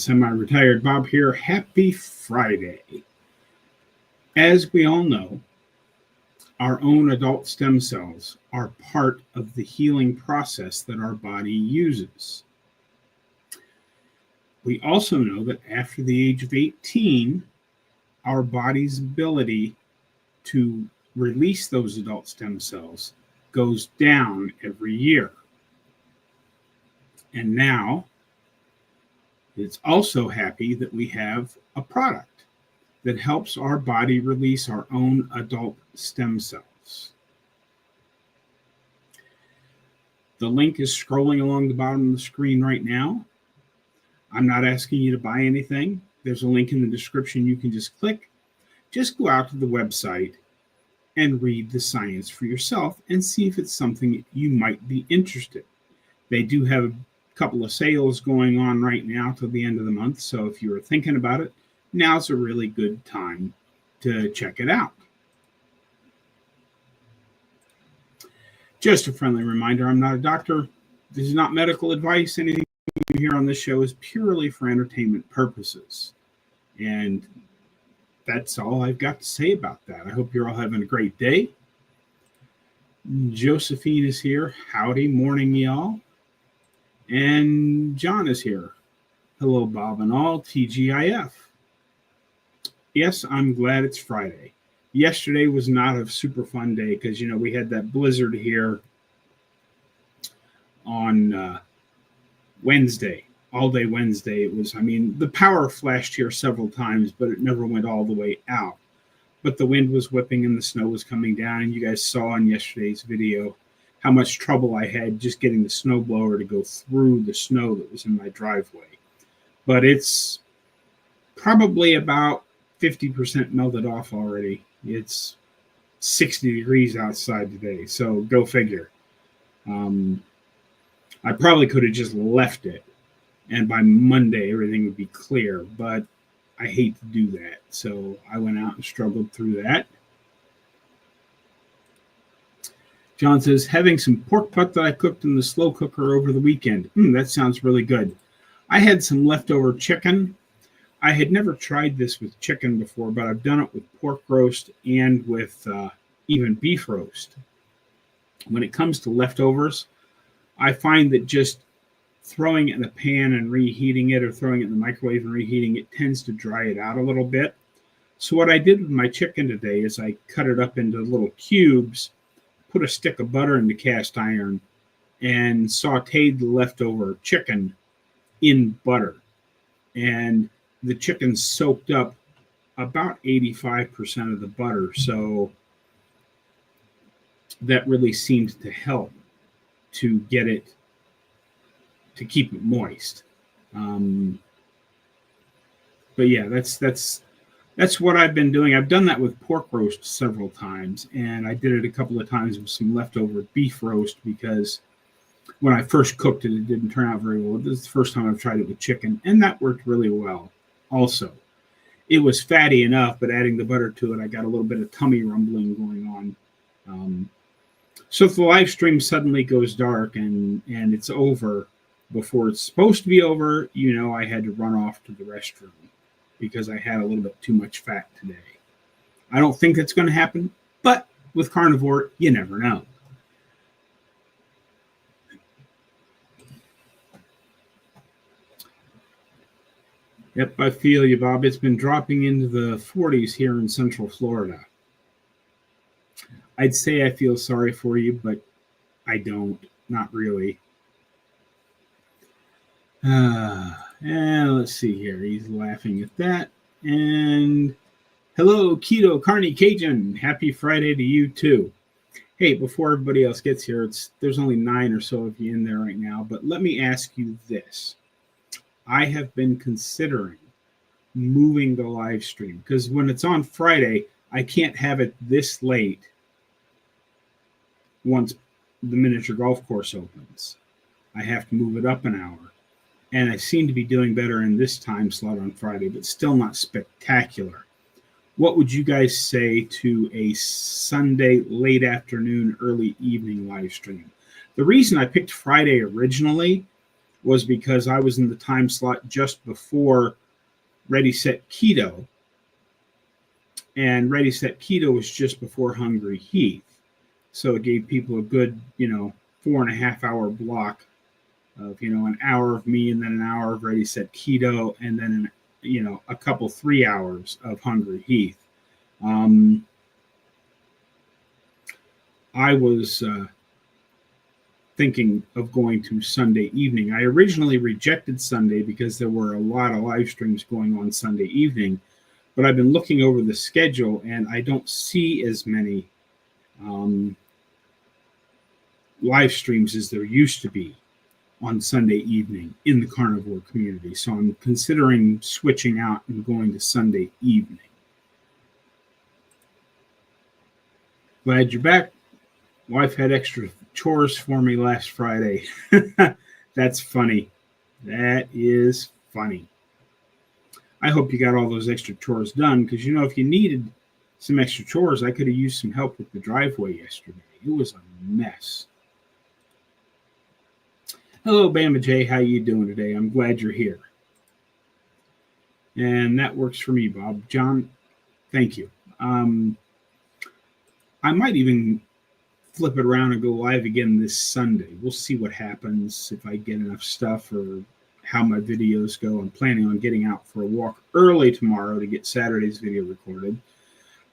Semi-Retired Bob here. Happy Friday. As we all know, our own adult stem cells are part of the healing process that our body uses. We also know that after the age of 18, our body's ability to release those adult stem cells goes down every year. And now, it's also happy that we have a product that helps our body release our own adult stem cells. The link is scrolling along the bottom of the screen right now. I'm not asking you to buy anything. There's a link in the description you can just click. Just go out to the website and read the science for yourself and see if it's something you might be interested. They do have a couple of sales going on right now till the end of the month. So if you were thinking about it, now's a really good time to check it out. Just a friendly reminder, I'm not a doctor. This is not medical advice. Anything you hear on this show is purely for entertainment purposes. And that's all I've got to say about that. I hope you're all having a great day. Josephine is here. Howdy, morning, y'all. And John is here. Hello, Bob and all. TGIF. Yes, I'm glad it's Friday. Yesterday was not a super fun day because, you know, we had that blizzard here on Wednesday, all day Wednesday. It was, I mean, the power flashed here several times, but it never went all the way out. But the wind was whipping and the snow was coming down. And you guys saw in yesterday's video how much trouble I had just getting the snowblower to go through the snow that was in my driveway. But it's probably about 50% melted off already. It's 60 degrees outside today, so go figure. I probably could have just left it, and by Monday everything would be clear, but I hate to do that. So I went out and struggled through that. John says, having some pork butt that I cooked in the slow cooker over the weekend. That sounds really good. I had some leftover chicken. I had never tried this with chicken before, but I've done it with pork roast and with even beef roast. When it comes to leftovers, I find that just throwing it in a pan and reheating it or throwing it in the microwave and reheating it tends to dry it out a little bit. So what I did with my chicken today is I cut it up into little cubes, put a stick of butter in the cast iron, and sauteed the leftover chicken in butter. And the chicken soaked up about 85% of the butter. So that really seemed to help to get it, to keep it moist. But yeah, that's what I've been doing. I've done that with pork roast several times, and I did it a couple of times with some leftover beef roast because when I first cooked it, it didn't turn out very well. This is the first time I've tried it with chicken, and that worked really well also. It was fatty enough, but adding the butter to it, I got a little bit of tummy rumbling going on. So if the live stream suddenly goes dark and it's over before it's supposed to be over, you know, I had to run off to the restroom because I had a little bit too much fat today. I don't think that's going to happen, but with Carnivore, you never know. Yep, I feel you, Bob. It's been dropping into the 40s here in Central Florida. I'd say I feel sorry for you, but I don't. Not really. And let's see here. He's laughing at that. And hello, Keto Carney Cajun. Happy Friday to you, too. Hey, before everybody else gets here, there's only 9 or so of you in there right now, but let me ask you this. I have been considering moving the live stream because when it's on Friday, I can't have it this late once the miniature golf course opens. I have to move it up an hour. And I seem to be doing better in this time slot on Friday, but still not spectacular. What would you guys say to a Sunday late afternoon, early evening live stream? The reason I picked Friday originally was because I was in the time slot just before Ready, Set, Keto. And Ready, Set, Keto was just before Hungry Heath. So it gave people a good, 4.5 hour block of, an hour of me and then an hour of Ready, Set, Keto, and then, a couple 3 hours of Hungry Heath. I was thinking of going to Sunday evening. I originally rejected Sunday because there were a lot of live streams going on Sunday evening, but I've been looking over the schedule and I don't see as many live streams as there used to be on Sunday evening in the carnivore community. So I'm considering switching out and going to Sunday evening. Glad you're back. Wife had extra chores for me last Friday. That's funny. That is funny. I hope you got all those extra chores done because, if you needed some extra chores, I could have used some help with the driveway yesterday. It was a mess. Hello, Bama J. How you doing today? I'm glad you're here. And that works for me, Bob. John, thank you. I might even flip it around and go live again this Sunday. We'll see what happens, if I get enough stuff or how my videos go. I'm planning on getting out for a walk early tomorrow to get Saturday's video recorded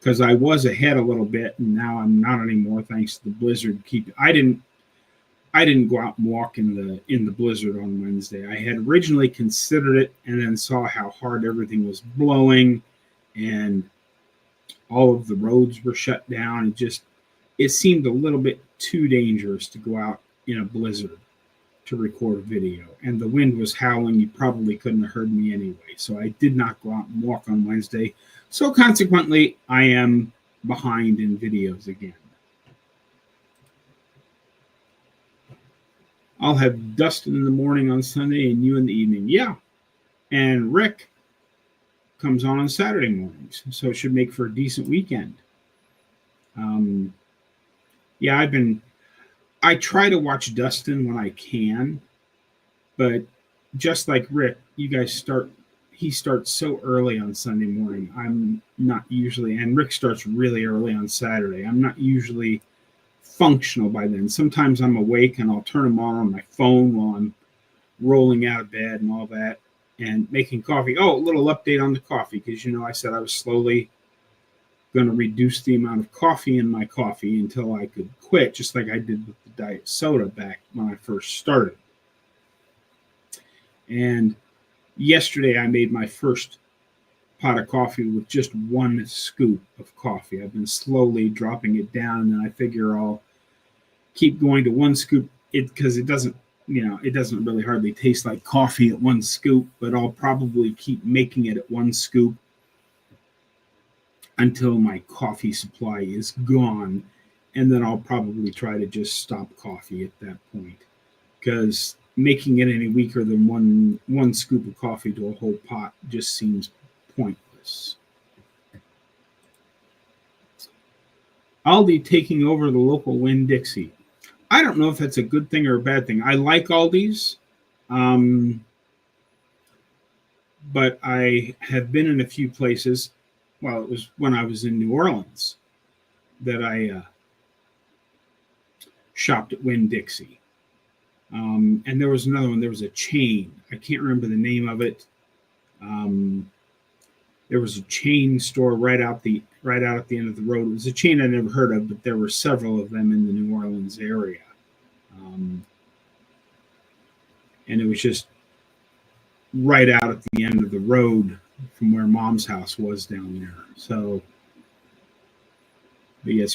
because I was ahead a little bit and now I'm not anymore thanks to the blizzard. I didn't go out and walk in the blizzard on Wednesday. I had originally considered it and then saw how hard everything was blowing and all of the roads were shut down. It seemed a little bit too dangerous to go out in a blizzard to record a video. And the wind was howling. You probably couldn't have heard me anyway. So I did not go out and walk on Wednesday. So consequently, I am behind in videos again. I'll have Dustin in the morning on Sunday and you in the evening. Yeah. And Rick comes on Saturday mornings. So it should make for a decent weekend. Yeah, I try to watch Dustin when I can, but just like Rick, he starts so early on Sunday morning. I'm not usually, and Rick starts really early on Saturday. I'm not usually functional by then. Sometimes I'm awake and I'll turn him on my phone while I'm rolling out of bed and all that and making coffee. Oh, a little update on the coffee, because I said I was slowly going to reduce the amount of coffee in my coffee until I could quit, just like I did with the diet soda back when I first started. And yesterday I made my first pot of coffee with just one scoop of coffee. I've been slowly dropping it down, and then I figure I'll keep going to one scoop because it doesn't really hardly taste like coffee at one scoop, but I'll probably keep making it at one scoop until my coffee supply is gone, and then I'll probably try to just stop coffee at that point, because making it any weaker than one scoop of coffee to a whole pot just seems pointless. Aldi taking over the local Winn-Dixie. I don't know if that's a good thing or a bad thing. I like Aldi's, but I have been in a few places. Well, it was when I was in New Orleans that I shopped at Winn-Dixie. And there was another one. There was a chain. I can't remember the name of it. There was a chain store right out at the end of the road. It was a chain I never heard of, but there were several of them in the New Orleans area. And it was just right out at the end of the road from where Mom's house was down there. So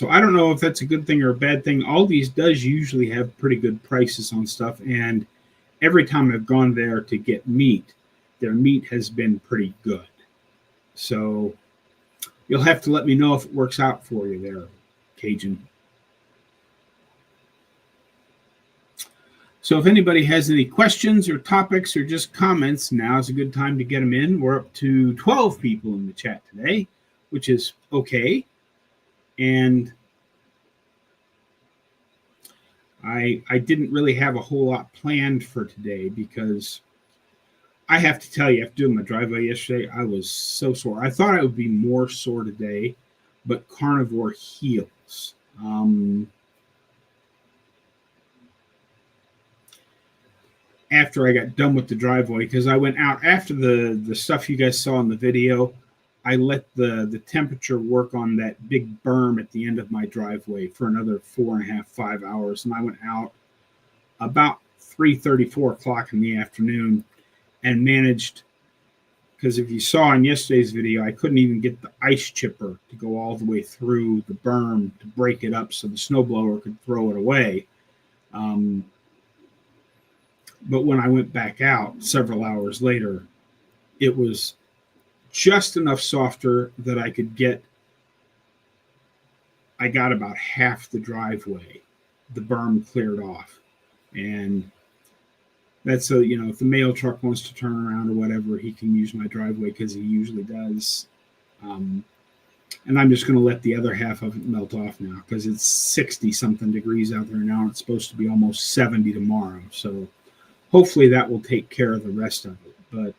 I don't know if that's a good thing or a bad thing. Aldi's does usually have pretty good prices on stuff, and every time I've gone there to get meat, their meat has been pretty good. So you'll have to let me know if it works out for you there, Cajun. So if anybody has any questions or topics or just comments, now's a good time to get them in. We're up to 12 people in the chat today, which is okay. And I didn't really have a whole lot planned for today because I have to tell you, after doing my driveway yesterday, I was so sore. I thought I would be more sore today, but Carnivore heals. After I got done with the driveway, because I went out after the stuff you guys saw in the video, I let the temperature work on that big berm at the end of my driveway for another 4.5, 5 hours, and I went out about 3:30, 4 o'clock in the afternoon and managed, because if you saw in yesterday's video, I couldn't even get the ice chipper to go all the way through the berm to break it up so the snowblower could throw it away. But when I went back out several hours later, it was just enough softer that I got about half the driveway, the berm cleared off. And that's if the mail truck wants to turn around or whatever, he can use my driveway because he usually does. And I'm just going to let the other half of it melt off now because it's 60 something degrees out there now. It's supposed to be almost 70 tomorrow. So hopefully that will take care of the rest of it. But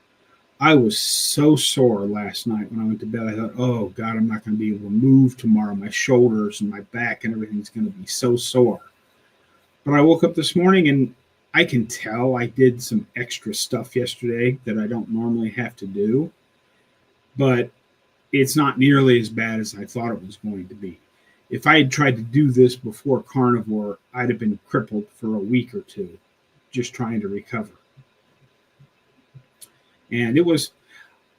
I was so sore last night when I went to bed. I thought, oh, God, I'm not going to be able to move tomorrow. My shoulders and my back and everything's going to be so sore. But I woke up this morning and I can tell I did some extra stuff yesterday that I don't normally have to do. But it's not nearly as bad as I thought it was going to be. If I had tried to do this before Carnivore, I'd have been crippled for a week or two just trying to recover. And it was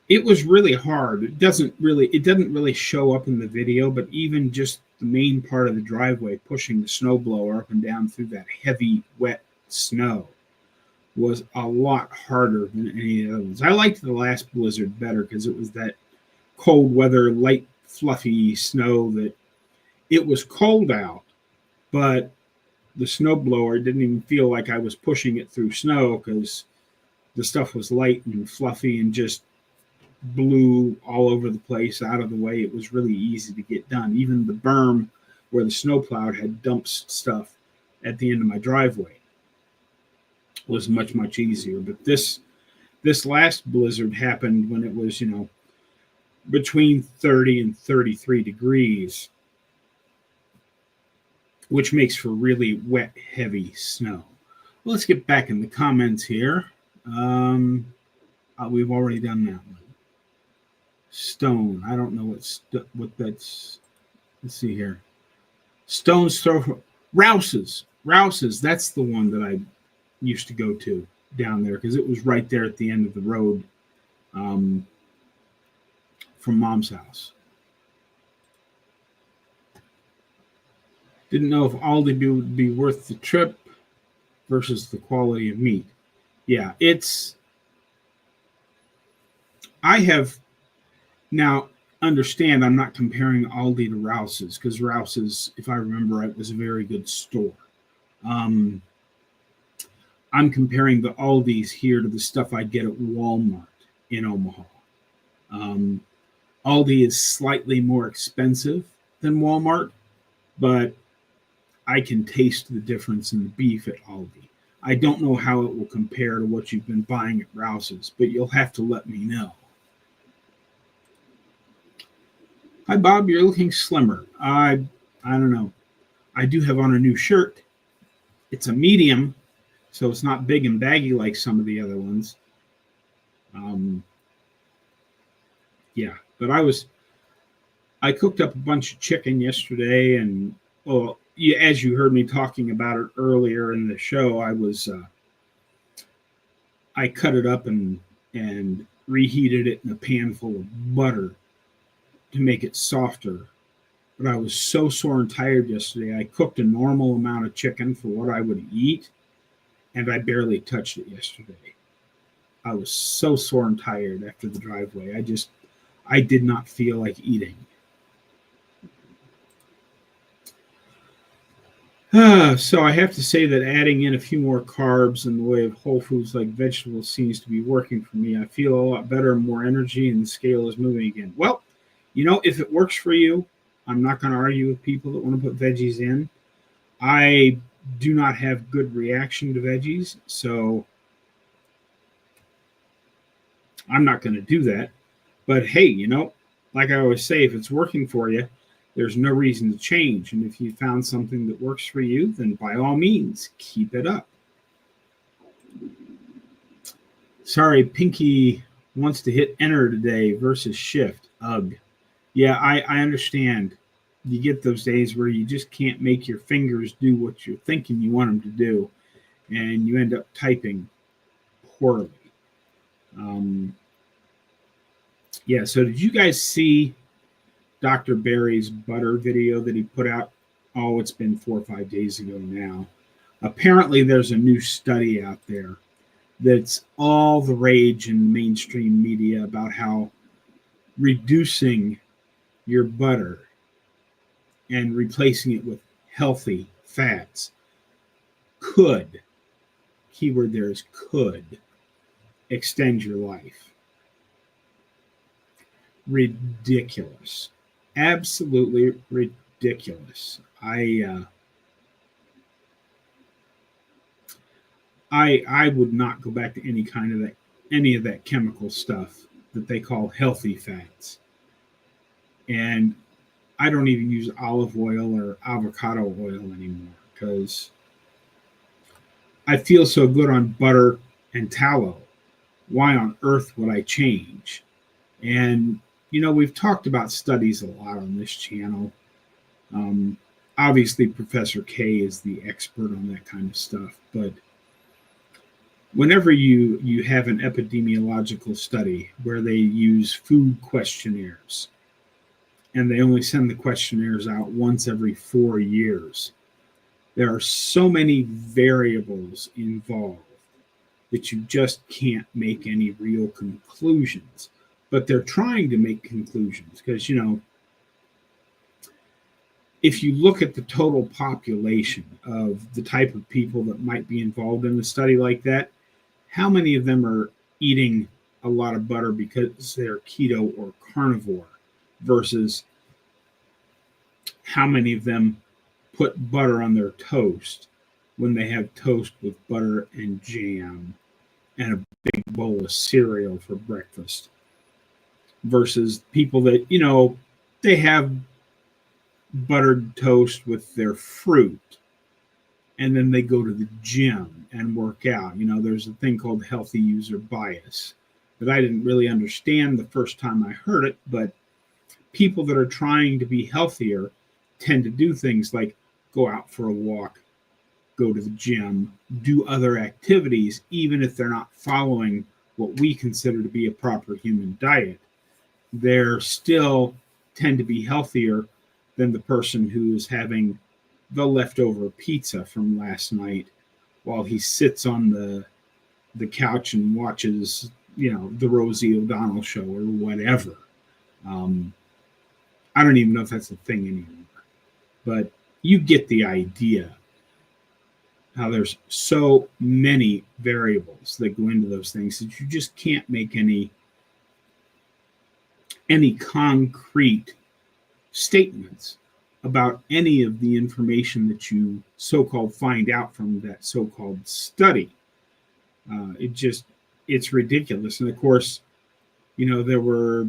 really hard. It doesn't really show up in the video, but even just the main part of the driveway, pushing the snowblower up and down through that heavy, wet snow, was a lot harder than any of the other ones. I liked the last blizzard better because it was that cold weather, light, fluffy snow that it was cold out, but the snowblower didn't even feel like I was pushing it through snow because the stuff was light and fluffy and just blew all over the place out of the way. It was really easy to get done. Even the berm where the snowplow had dumped stuff at the end of my driveway was much, much easier. But this last blizzard happened when it was, between 30 and 33 degrees, which makes for really wet, heavy snow. Well, let's get back in the comments here. We've already done that one. Stone. I don't know what that's. Let's see here. Stones throw. Rouse's. That's the one that I used to go to down there because it was right there at the end of the road from Mom's house. Didn't know if Aldi would be worth the trip versus the quality of meat. Yeah, I have now understand I'm not comparing Aldi to Rouse's because Rouse's, if I remember right, was a very good store. I'm comparing the Aldi's here to the stuff I get at Walmart in Omaha. Aldi is slightly more expensive than Walmart, but I can taste the difference in the beef at Aldi. I don't know how it will compare to what you've been buying at Rouse's, but you'll have to let me know. Hi, Bob. You're looking slimmer. I don't know. I do have on a new shirt. It's a medium, so it's not big and baggy like some of the other ones. Yeah, but I cooked up a bunch of chicken yesterday, and as you heard me talking about it earlier in the show, I cut it up and reheated it in a pan full of butter to make it softer. But I was so sore and tired yesterday. I cooked a normal amount of chicken for what I would eat, and I barely touched it yesterday. I was so sore and tired after the driveway. I did not feel like eating. So I have to say that adding in a few more carbs in the way of whole foods like vegetables seems to be working for me. I feel a lot better, more energy, and the scale is moving again. Well, if it works for you, I'm not going to argue with people that want to put veggies in. I do not have good reaction to veggies, so I'm not going to do that. But hey, like I always say, if it's working for you, there's no reason to change. And if you found something that works for you, then by all means, keep it up. Sorry, Pinky wants to hit enter today versus shift. Ugh. Yeah, I understand. You get those days where you just can't make your fingers do what you're thinking you want them to do, and you end up typing poorly. Yeah, so did you guys see Dr. Barry's butter video that he put out? Oh, it's been 4 or 5 days ago now. Apparently, there's a new study out there that's all the rage in mainstream media about how reducing your butter and replacing it with healthy fats could, keyword there is could, extend your life. Ridiculous. Absolutely ridiculous. I would not go back to any of that chemical stuff that they call healthy fats. And I don't even use olive oil or avocado oil anymore because I feel so good on butter and tallow. Why on earth would I change? And, we've talked about studies a lot on this channel. Obviously, Professor K is the expert on that kind of stuff. But whenever you have an epidemiological study where they use food questionnaires, and they only send the questionnaires out once every 4 years, there are so many variables involved that you just can't make any real conclusions. But they're trying to make conclusions because, if you look at the total population of the type of people that might be involved in a study like that, how many of them are eating a lot of butter because they're keto or carnivore versus how many of them put butter on their toast when they have toast with butter and jam and a big bowl of cereal for breakfast versus people that, they have buttered toast with their fruit and then they go to the gym and work out. There's a thing called healthy user bias that I didn't really understand the first time I heard it, but people that are trying to be healthier tend to do things like go out for a walk, go to the gym, do other activities, even if they're not following what we consider to be a proper human diet. They're still tend to be healthier than the person who is having the leftover pizza from last night while he sits on the couch and watches, the Rosie O'Donnell show or whatever. I don't even know if that's a thing anymore. But you get the idea how there's so many variables that go into those things that you just can't make any concrete statements about any of the information that you so-called find out from that so-called study. It's ridiculous. And of course, there were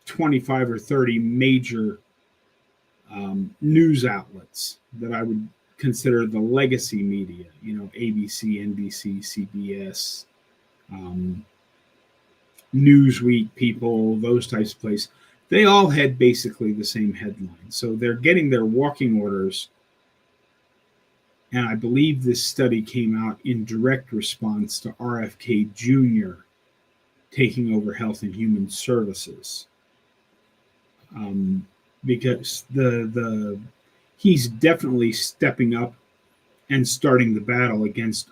25 or 30 major news outlets that I would consider the legacy media, ABC, NBC, CBS, Newsweek, People, those types of places. They all had basically the same headline. So they're getting their walking orders. And I believe this study came out in direct response to RFK Jr. taking over Health and Human Services. Because he's definitely stepping up and starting the battle against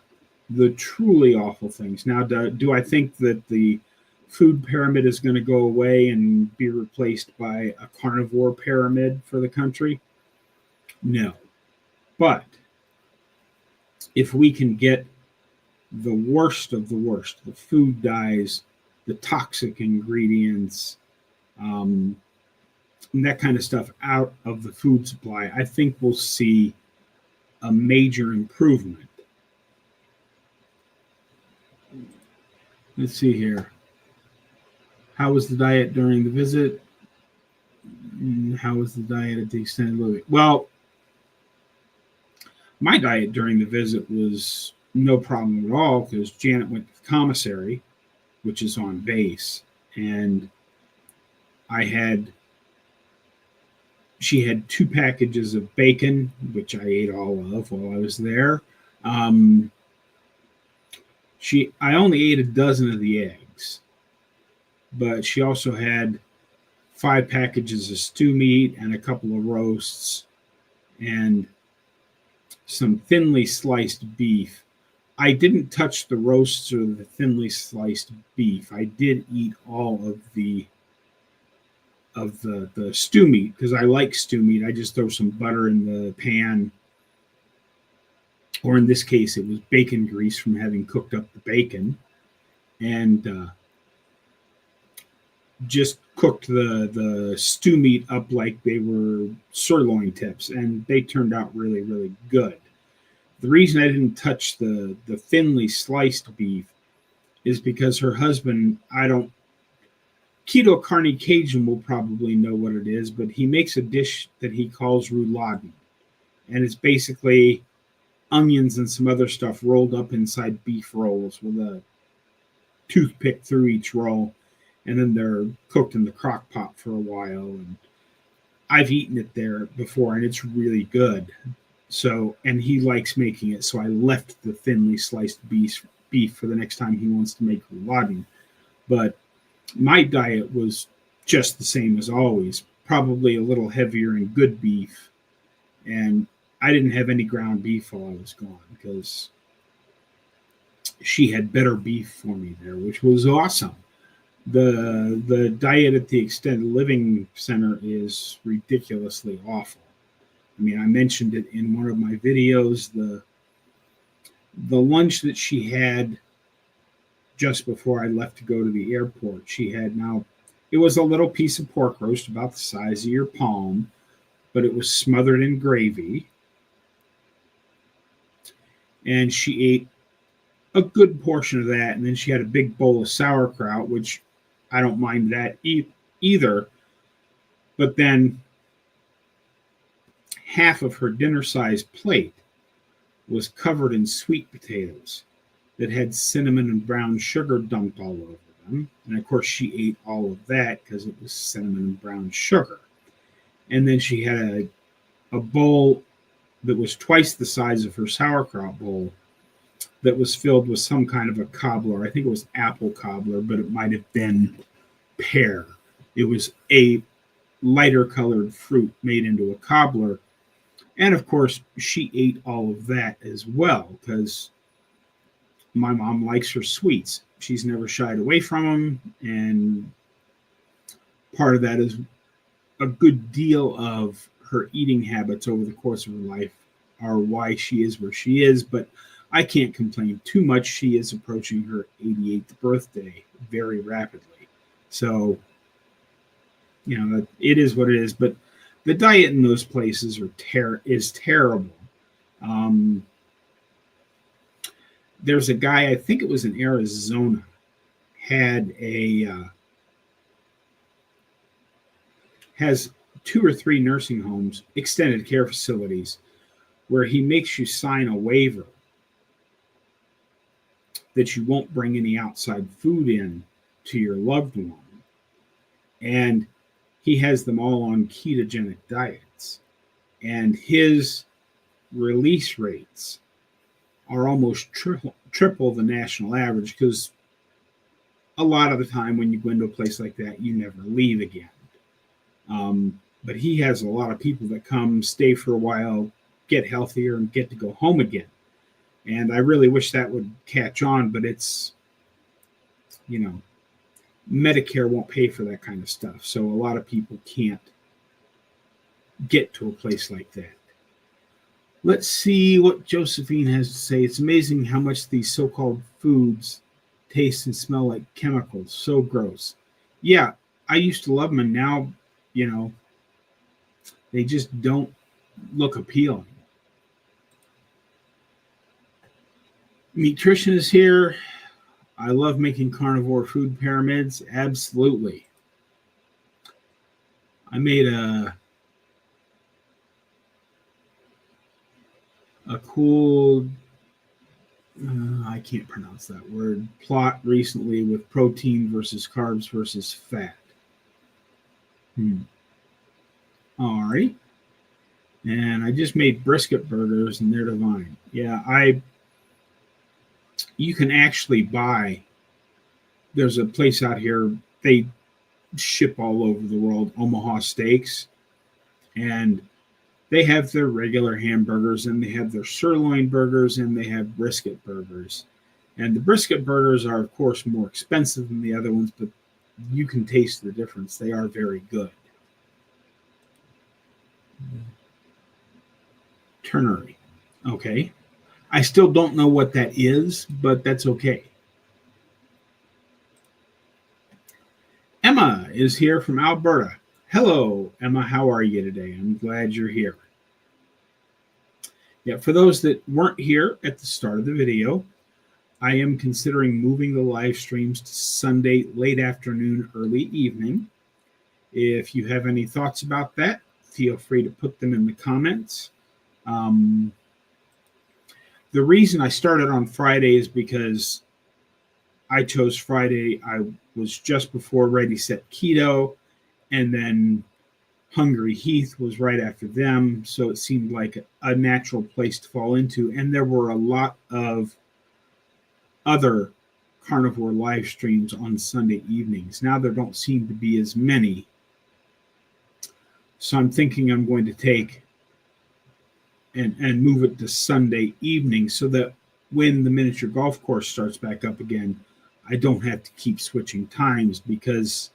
the truly awful things. Now, do I think that the food pyramid is going to go away and be replaced by a carnivore pyramid for the country? No. But if we can get the worst of the worst, the food dyes, the toxic ingredients, and that kind of stuff out of the food supply, I think we'll see a major improvement. Let's see here. How was the diet during the visit? How was the diet at the extended living? Well, my diet during the visit was no problem at all because Janet went to the commissary, which is on base, and she had 2 packages of bacon, which I ate all of while I was there. I only ate a dozen of the eggs, but she also had 5 packages of stew meat and a couple of roasts and some thinly sliced beef. I didn't touch the roasts or the thinly sliced beef. I did eat all of the stew meat because I like stew meat. I just throw some butter in the pan, or in this case, it was bacon grease from having cooked up the bacon, and just cooked the stew meat up like they were sirloin tips, and they turned out really, really good. The reason I didn't touch the thinly sliced beef is because her husband, Keto Carne Cajun will probably know what it is, but he makes a dish that he calls rouladen, and it's basically onions and some other stuff rolled up inside beef rolls with a toothpick through each roll, and then they're cooked in the crock pot for a while. And I've eaten it there before, and it's really good. So, and he likes making it, so I left the thinly sliced beef for the next time he wants to make rouladen. But my diet was just the same as always, probably a little heavier in good beef, and I didn't have any ground beef while I was gone because she had better beef for me there, which was awesome. The diet at the extended living center is ridiculously awful. I mean, I mentioned it in one of my videos. The lunch that she had just before I left to go to the airport, it was a little piece of pork roast about the size of your palm, but it was smothered in gravy. And she ate a good portion of that, and then she had a big bowl of sauerkraut, which I don't mind that either. But then half of her dinner-sized plate was covered in sweet potatoes that had cinnamon and brown sugar dumped all over them. And of course, she ate all of that because it was cinnamon and brown sugar. And then she had a bowl that was twice the size of her sauerkraut bowl that was filled with some kind of a cobbler. I think it was apple cobbler, but it might have been pear. It was a lighter colored fruit made into a cobbler. And of course, she ate all of that as well because my mom likes her sweets. She's never shied away from them. And part of that is a good deal of her eating habits over the course of her life are why she is where she is. But I can't complain too much. She is approaching her 88th birthday very rapidly. So, it is what it is. But the diet in those places is terrible. There's a guy, I think it was in Arizona, has 2 or 3 nursing homes, extended care facilities, where he makes you sign a waiver that you won't bring any outside food in to your loved one. And he has them all on ketogenic diets. And his release rates are almost triple the national average because a lot of the time when you go into a place like that, you never leave again. But he has a lot of people that come, stay for a while, get healthier, and get to go home again. And I really wish that would catch on, but it's, Medicare won't pay for that kind of stuff. So a lot of people can't get to a place like that. Let's see what Josephine has to say. It's amazing how much these so-called foods taste and smell like chemicals. So gross. Yeah, I used to love them, and now, they just don't look appealing. Nutrition is here. I love making carnivore food pyramids. Absolutely. I made a cool, I can't pronounce that word, plot recently with protein versus carbs versus fat. All right. And I just made brisket burgers and they're divine. Yeah, you can actually buy, there's a place out here, they ship all over the world, Omaha Steaks, and they have their regular hamburgers and they have their sirloin burgers and they have brisket burgers. And the brisket burgers are, of course, more expensive than the other ones, but you can taste the difference. They are very good. Ternary. Okay. I still don't know what that is, but that's okay. Emma is here from Alberta. Hello, Emma. How are you today? I'm glad you're here. Yeah, for those that weren't here at the start of the video, I am considering moving the live streams to Sunday late afternoon, early evening. If you have any thoughts about that, feel free to put them in the comments. The reason I started on Friday is because I chose Friday. I was just before Ready Set Keto, and then Hungry Heath was right after them, so it seemed like a natural place to fall into. And there were a lot of other carnivore live streams on Sunday evenings. Now there don't seem to be as many. So I'm thinking I'm going to take and move it to Sunday evening so that when the miniature golf course starts back up again, I don't have to keep switching times, because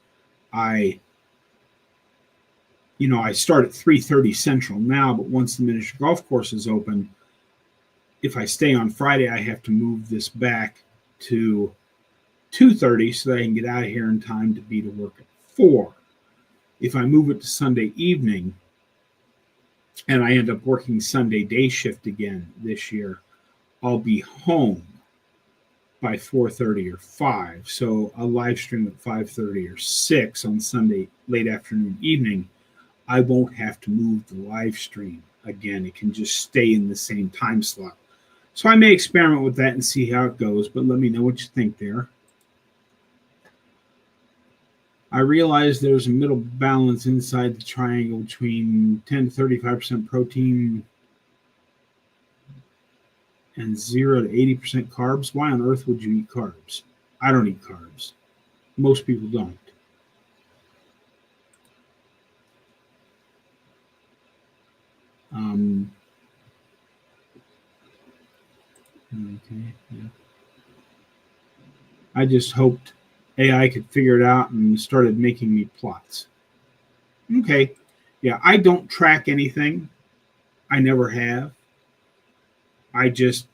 I start at 3:30 Central now, but once the miniature golf course is open, if I stay on Friday, I have to move this back to 2:30 so that I can get out of here in time to be to work at 4. If I move it to Sunday evening and I end up working Sunday day shift again this year, I'll be home by 4:30 or 5. So a live stream at 5:30 or 6 on Sunday late afternoon evening, I won't have to move the live stream again. It can just stay in the same time slot. So I may experiment with that and see how it goes, but let me know what you think there. I realize there's a middle balance inside the triangle between 10 to 35% protein and 0 to 80% carbs. Why on earth would you eat carbs? I don't eat carbs. Most people don't. Okay. Yeah. I just hoped AI could figure it out and started making me plots. Okay. Yeah, I don't track anything. I never have. I just,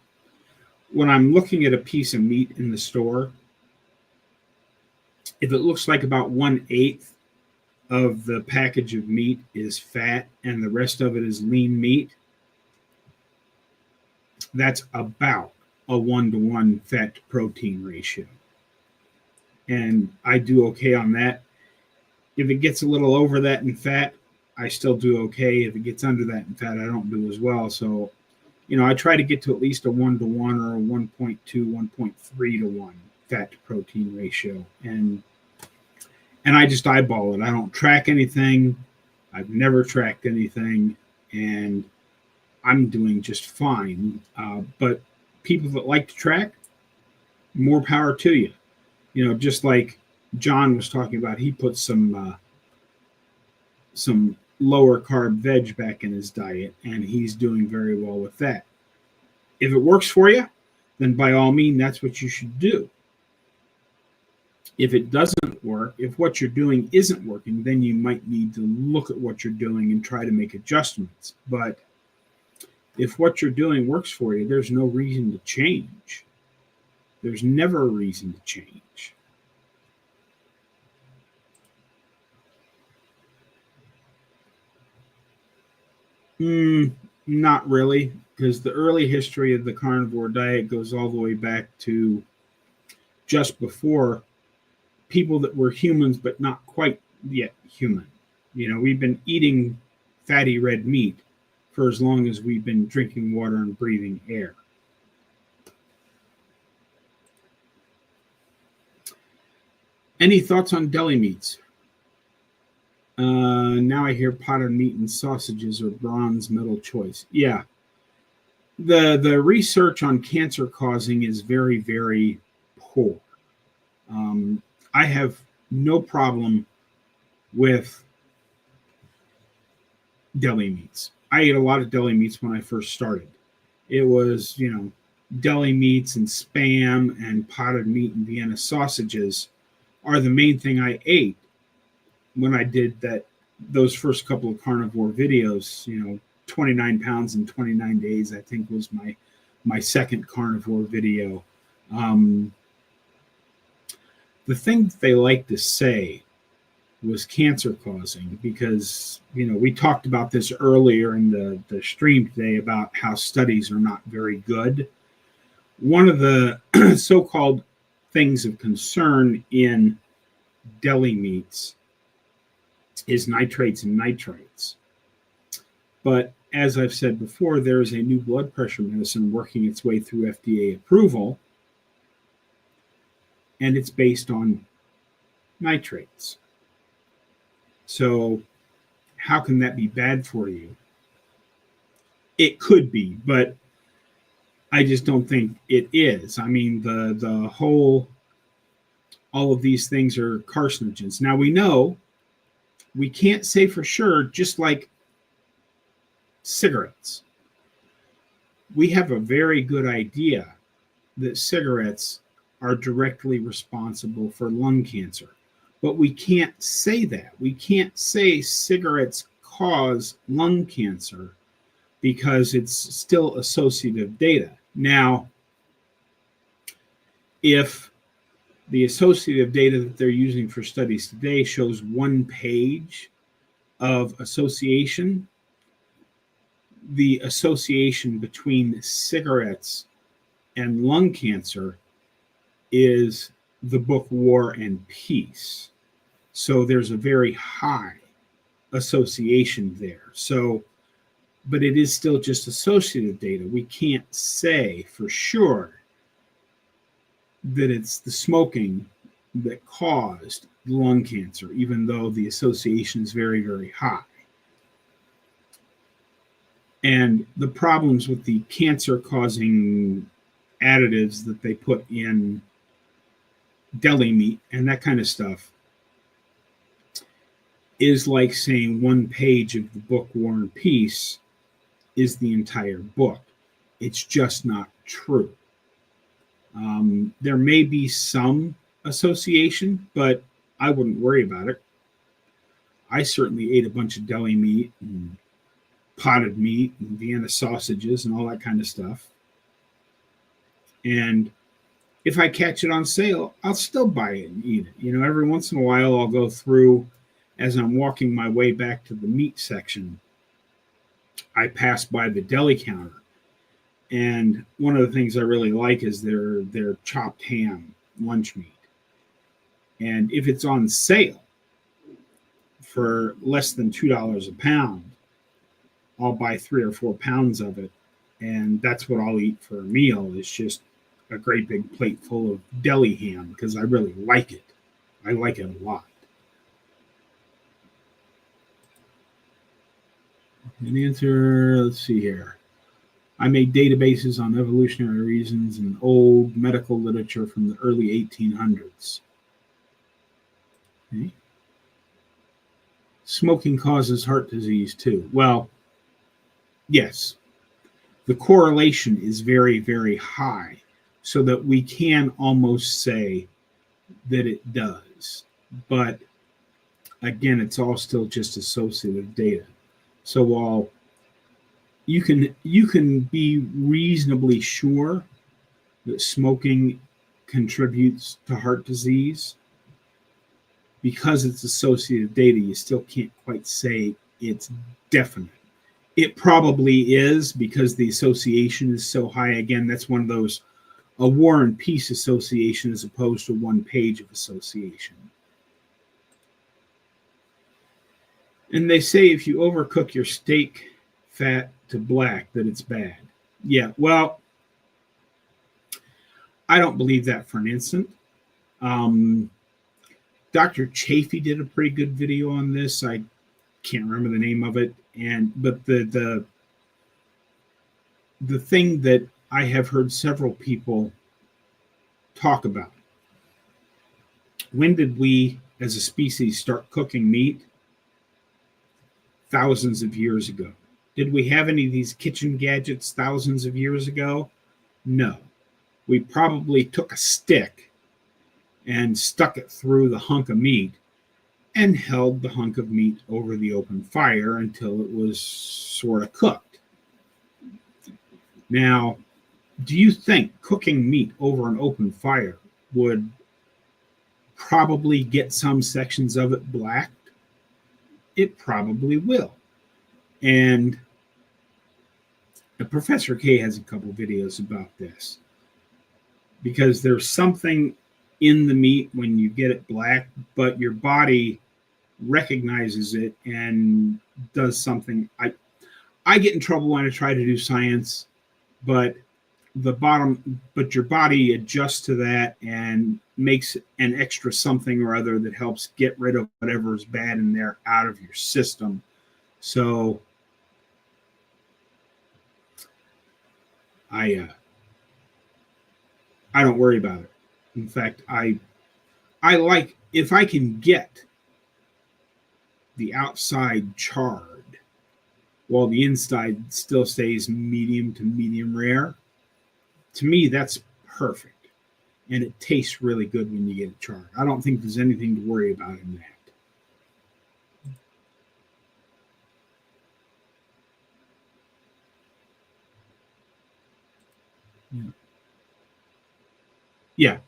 when I'm looking at a piece of meat in the store, if it looks like about 1/8 of the package of meat is fat and the rest of it is lean meat, that's about a 1-to-1 fat to protein ratio. And I do okay on that. If it gets a little over that in fat, I still do okay. If it gets under that in fat, I don't do as well. So, I try to get to at least a 1-to-1 or a 1.2, 1.3-to-1 fat to protein ratio. And I just eyeball it. I don't track anything. I've never tracked anything. And I'm doing just fine. But people that like to track, more power to you. Just like John was talking about, he put some lower carb veg back in his diet, and he's doing very well with that. If it works for you, then by all means, that's what you should do. If it doesn't work, if what you're doing isn't working, then you might need to look at what you're doing and try to make adjustments. But if what you're doing works for you, there's no reason to change. There's never a reason to change. Not really. because the early history of the carnivore diet goes all the way back to just before people that were humans but not quite yet human. We've been eating fatty red meat for as long as we've been drinking water and breathing air. Any thoughts on deli meats? Now I hear potted meat and sausages are bronze medal choice. Yeah. The research on cancer causing is very, very poor. I have no problem with deli meats. I ate a lot of deli meats when I first started. It was, deli meats and Spam and potted meat and Vienna sausages are the main thing I ate when I did those first couple of carnivore videos. 29 pounds in 29 days, I think, was my second carnivore video. The thing that they like to say was cancer causing, because we talked about this earlier in the stream today about how studies are not very good. One of the so-called things of concern in deli meats is nitrates and nitrites. But as I've said before, there is a new blood pressure medicine working its way through FDA approval, and it's based on nitrates. So how can that be bad for you? It could be, but I just don't think it is. I mean, all of these things are carcinogens. Now we know, we can't say for sure, just like cigarettes. We have a very good idea that cigarettes are directly responsible for lung cancer. But we can't say that. We can't say cigarettes cause lung cancer because it's still associative data. Now, if the associative data that they're using for studies today shows one page of association, the association between cigarettes and lung cancer is the book War and Peace. So there's a very high association there. So, but it is still just associative data. We can't say for sure that it's the smoking that caused lung cancer, even though the association is very, very high. And the problems with the cancer-causing additives that they put in deli meat and that kind of stuff is like saying one page of the book War and Peace is the entire book. It's just not true. There may be some association, but I wouldn't worry about it. I certainly ate a bunch of deli meat and potted meat and Vienna sausages and all that kind of stuff. And if I catch it on sale, I'll still buy it and eat it. Every once in a while I'll go through, as I'm walking my way back to the meat section, I pass by the deli counter. And one of the things I really like is their chopped ham lunch meat. And if it's on sale for less than $2 a pound, I'll buy 3 or 4 pounds of it. And that's what I'll eat for a meal, is just a great big plate full of deli ham, because I really like it. I like it a lot. An answer, let's see here. I made databases on evolutionary reasons and old medical literature from the early 1800s. Okay. Smoking causes heart disease too. Well, yes. The correlation is very, very high, so that we can almost say that it does. But again, it's all still just associative data. So while you can be reasonably sure that smoking contributes to heart disease, because it's associative data, you still can't quite say it's definite. It probably is because the association is so high. Again, that's one of those a War and Peace association as opposed to one page of association. And they say if you overcook your steak fat to black, that it's bad. Yeah, well, I don't believe that for an instant. Dr. Chafee did a pretty good video on this. I can't remember the name of it, but the thing that I have heard several people talk about. When did we, as a species, start cooking meat? Thousands of years ago. Did we have any of these kitchen gadgets thousands of years ago? No. We probably took a stick and stuck it through the hunk of meat and held the hunk of meat over the open fire until it was sort of cooked. Now, do you think cooking meat over an open fire would probably get some sections of it blacked? It probably will. And Professor K has a couple videos about this, because there's something in the meat when you get it black, but your body recognizes it and does something. I get in trouble when I try to do science, but your body adjusts to that and makes an extra something or other that helps get rid of whatever is bad in there out of your system. So I don't worry about it. In fact, I like, if I can get the outside charred while the inside still stays medium to medium rare, to me, that's perfect. And it tastes really good when you get it charred. I don't think there's anything to worry about in that. Yeah.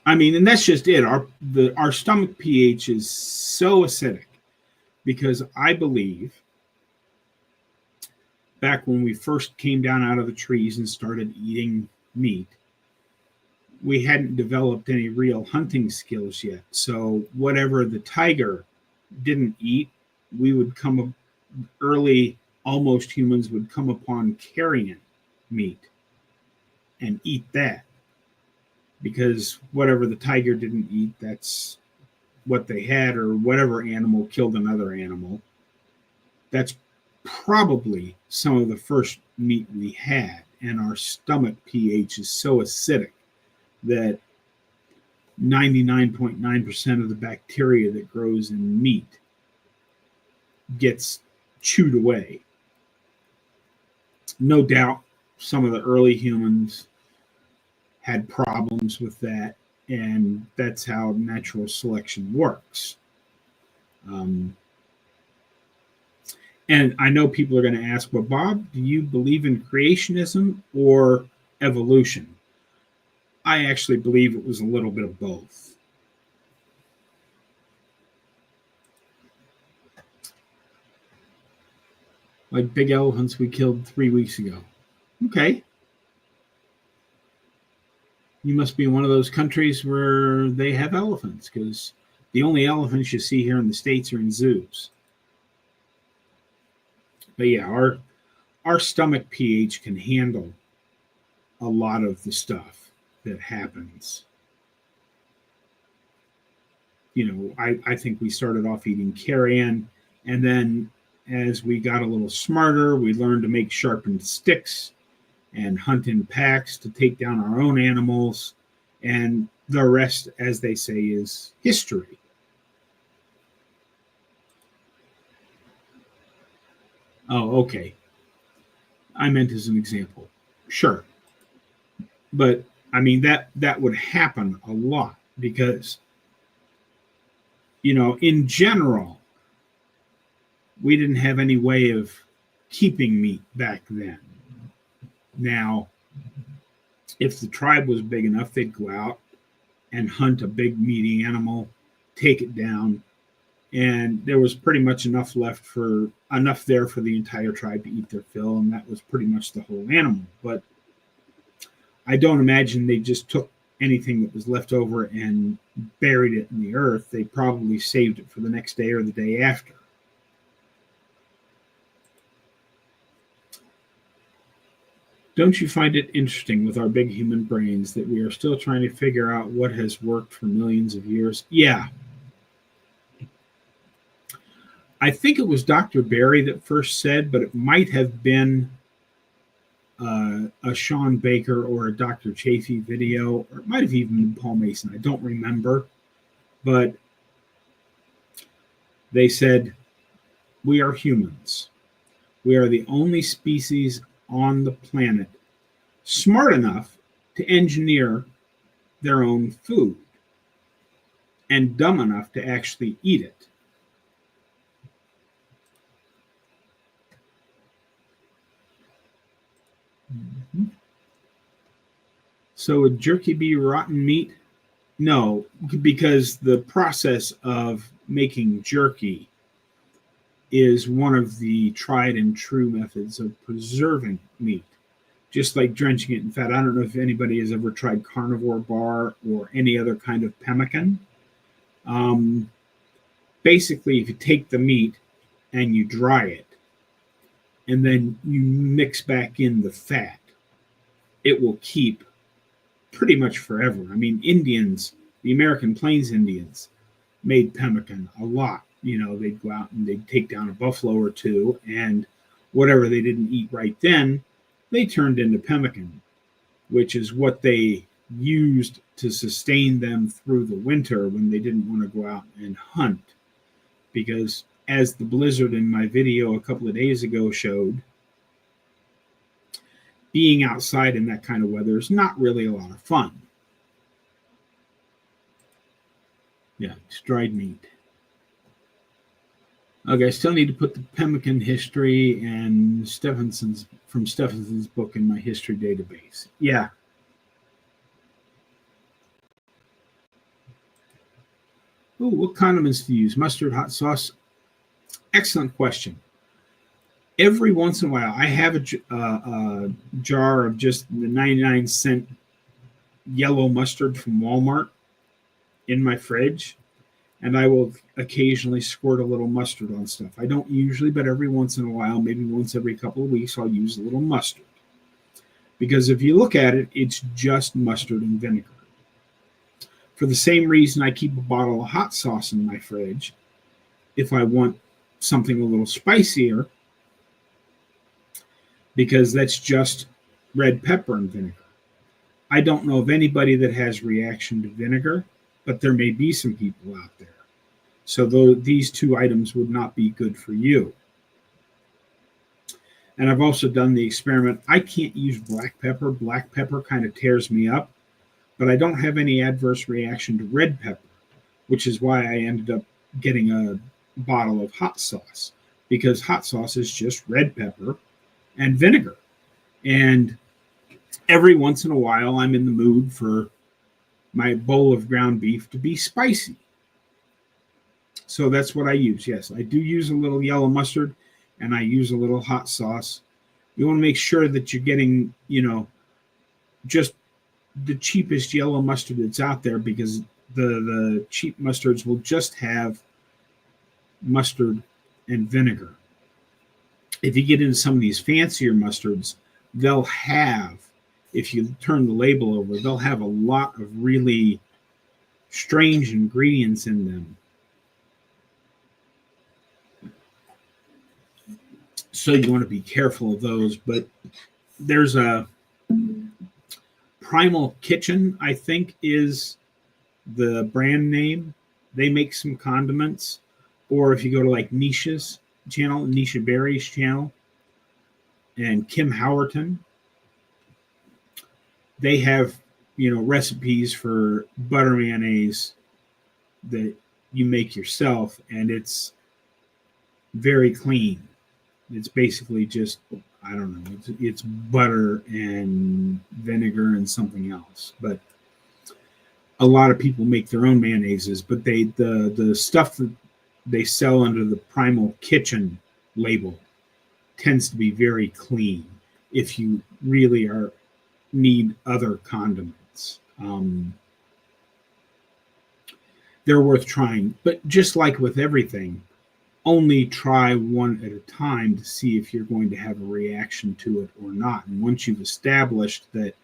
I mean, and that's just it. Our stomach pH is so acidic because I believe back when we first came down out of the trees and started eating meat, we hadn't developed any real hunting skills yet. So whatever the tiger didn't eat, we would early almost humans would come upon carrion meat and eat that, because whatever the tiger didn't eat, that's what they had, or whatever animal killed another animal. That's probably some of the first meat we had, and our stomach pH is so acidic that 99.9% of the bacteria that grows in meat gets chewed away. No doubt some of the early humans had problems with that, and that's how natural selection works. And I know people are going to ask, well, Bob, do you believe in creationism or evolution? I actually believe it was a little bit of both. Like big elephants we killed 3 weeks ago. Okay. You must be in one of those countries where they have elephants, because the only elephants you see here in the States are in zoos. But yeah, our stomach pH can handle a lot of the stuff that happens. You know, I think we started off eating carrion, and then as we got a little smarter, we learned to make sharpened sticks and hunt in packs to take down our own animals. And the rest, as they say, is history. Oh, okay. I meant as an example. Sure. But I mean, that would happen a lot because, you know, in general, we didn't have any way of keeping meat back then. Now, if the tribe was big enough, they'd go out and hunt a big meaty animal, take it down, and there was pretty much enough there for the entire tribe to eat their fill, and that was pretty much the whole animal. But I don't imagine they just took anything that was left over and buried it in the earth. They probably saved it for the next day or the day after. Don't you find it interesting with our big human brains that we are still trying to figure out what has worked for millions of years? Yeah. I think it was Dr. Barry that first said, but it might have been a Sean Baker or a Dr. Chafee video, or it might have even been Paul Mason. I don't remember. But they said, we are humans. We are the only species on the planet smart enough to engineer their own food and dumb enough to actually eat it. Mm-hmm. So would jerky be rotten meat? No, because the process of making jerky is one of the tried and true methods of preserving meat, just like drenching it in fat. I don't know if anybody has ever tried Carnivore bar or any other kind of pemmican. Basically, if you take the meat and you dry it, and then you mix back in the fat, it will keep pretty much forever. I mean, the American Plains Indians made pemmican a lot. You know, they'd go out and they'd take down a buffalo or two, and whatever they didn't eat right then, they turned into pemmican, which is what they used to sustain them through the winter when they didn't want to go out and hunt. Because as the blizzard in my video a couple of days ago showed, being outside in that kind of weather is not really a lot of fun. Yeah, it's dried meat. Okay, I still need to put the pemmican history and Stephenson's book in my history database. Yeah. Oh, what condiments do you use? Mustard, hot sauce? Excellent question. Every once in a while, I have a jar of just the 99-cent yellow mustard from Walmart in my fridge, and I will occasionally squirt a little mustard on stuff. I don't usually, but every once in a while, maybe once every couple of weeks, I'll use a little mustard. Because if you look at it, it's just mustard and vinegar. For the same reason I keep a bottle of hot sauce in my fridge, if I want something a little spicier, because that's just red pepper and vinegar. I don't know of anybody that has reaction to vinegar, but there may be some people out there. So these two items would not be good for you. And I've also done the experiment. I can't use black pepper. Black pepper kind of tears me up, but I don't have any adverse reaction to red pepper, which is why I ended up getting a bottle of hot sauce, because hot sauce is just red pepper and vinegar. And every once in a while, I'm in the mood for my bowl of ground beef to be spicy. So that's what I use. Yes, I do use a little yellow mustard, and I use a little hot sauce. You want to make sure that you're getting, just the cheapest yellow mustard that's out there, because the cheap mustards will just have mustard and vinegar. If you get into some of these fancier mustards, they'll have, if you turn the label over, they'll have a lot of really strange ingredients in them. So you want to be careful of those. But there's a Primal Kitchen, I think, is the brand name. They make some condiments. Or if you go to like Nisha's channel, Nisha Berry's channel, and Kim Howerton, they have, recipes for butter mayonnaise that you make yourself, and it's very clean. It's basically just, I don't know, it's butter and vinegar and something else. But a lot of people make their own mayonnaises, but the stuff that they sell under the Primal Kitchen label. Tends to be very clean if you really need other condiments. They're worth trying, but just like with everything, only try one at a time to see if you're going to have a reaction to it or not. And once you've established that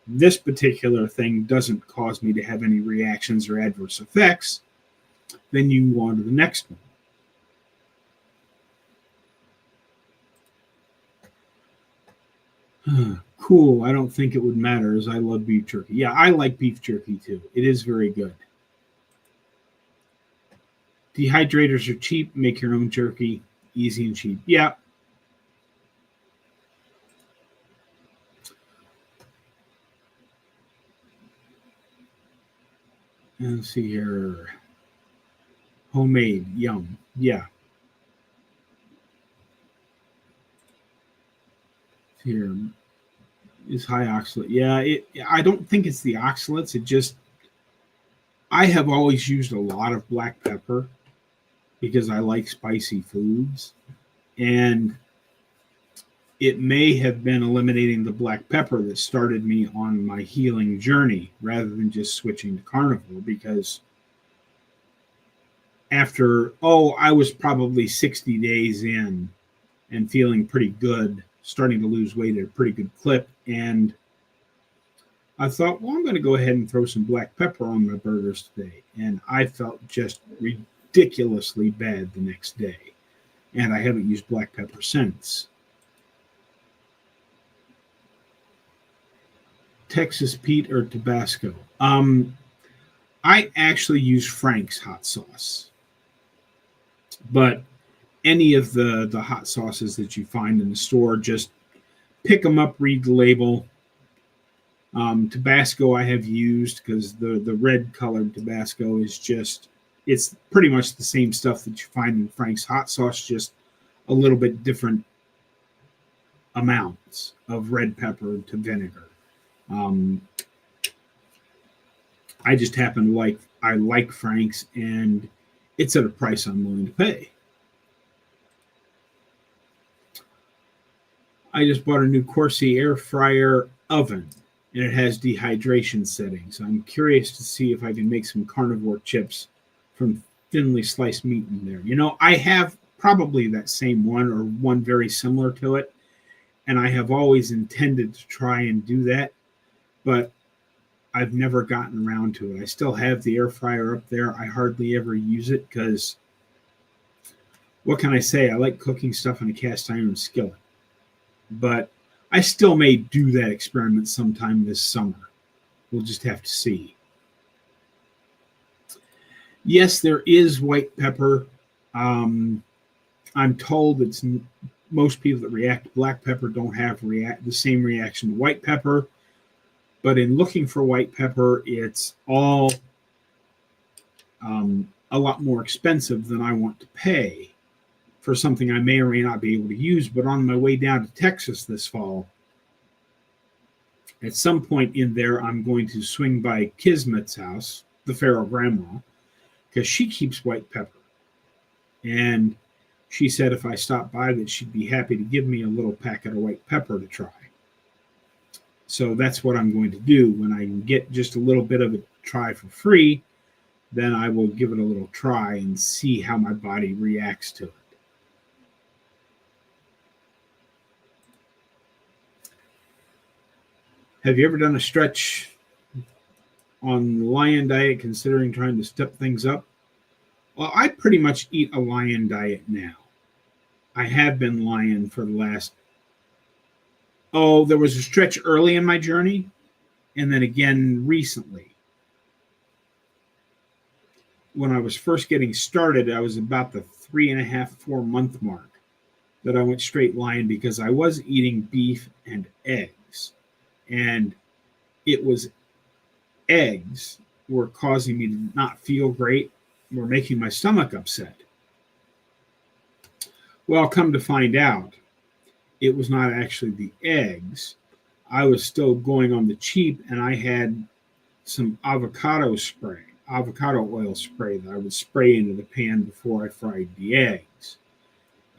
this particular thing doesn't cause me to have any reactions or adverse effects, then you move on to the next one. Cool. I don't think it would matter as I love beef jerky. Yeah, I like beef jerky too. It is very good. Dehydrators are cheap. Make your own jerky. Easy and cheap. Yeah. And let's see here. Homemade. Yum. Yeah. Here is high oxalate. Yeah, I don't think it's the oxalates. It just, I have always used a lot of black pepper because I like spicy foods. And it may have been eliminating the black pepper that started me on my healing journey rather than just switching to carnivore, because after, I was probably 60 days in and feeling pretty good, starting to lose weight at a pretty good clip. And I thought, well, I'm going to go ahead and throw some black pepper on my burgers today. And I felt just ridiculously bad the next day. And I haven't used black pepper since. Texas Pete or Tabasco? I actually use Frank's hot sauce. But any of the hot sauces that you find in the store, just pick them up, read the label. Tabasco I have used because the red colored Tabasco is just, it's pretty much the same stuff that you find in Frank's hot sauce, just a little bit different amounts of red pepper to vinegar. I just happen to I like Frank's, and it's at a price I'm willing to pay. I just bought a new Corsi air fryer oven, and it has dehydration settings. I'm curious to see if I can make some carnivore chips from thinly sliced meat in there. You know, I have probably that same one or one very similar to it, and I have always intended to try and do that, but I've never gotten around to it. I still have the air fryer up there. I hardly ever use it because, what can I say? I like cooking stuff in a cast iron skillet. But I still may do that experiment sometime this summer. We'll just have to see. Yes, there is white pepper. I'm told it's most people that react to black pepper don't have the same reaction to white pepper. But in looking for white pepper, it's all a lot more expensive than I want to pay for something I may or may not be able to use. But on my way down to Texas this fall, at some point in there, I'm going to swing by Kismet's house, the Pharaoh grandma, because she keeps white pepper. And she said if I stopped by that she'd be happy to give me a little packet of white pepper to try. So that's what I'm going to do. When I can get just a little bit of it to try for free, then I will give it a little try and see how my body reacts to it. Have you ever done a stretch on the lion diet, considering trying to step things up? Well, I pretty much eat a lion diet now. I have been lion for the last, there was a stretch early in my journey, and then again recently. When I was first getting started, I was about the 3.5, 4 month mark that I went straight lion because I was eating beef and eggs. And it was eggs were causing me to not feel great, were making my stomach upset. Well, come to find out, it was not actually the eggs. I was still going on the cheap, and I had some avocado spray. avocado oil spray that I would spray into the pan before I fried the eggs.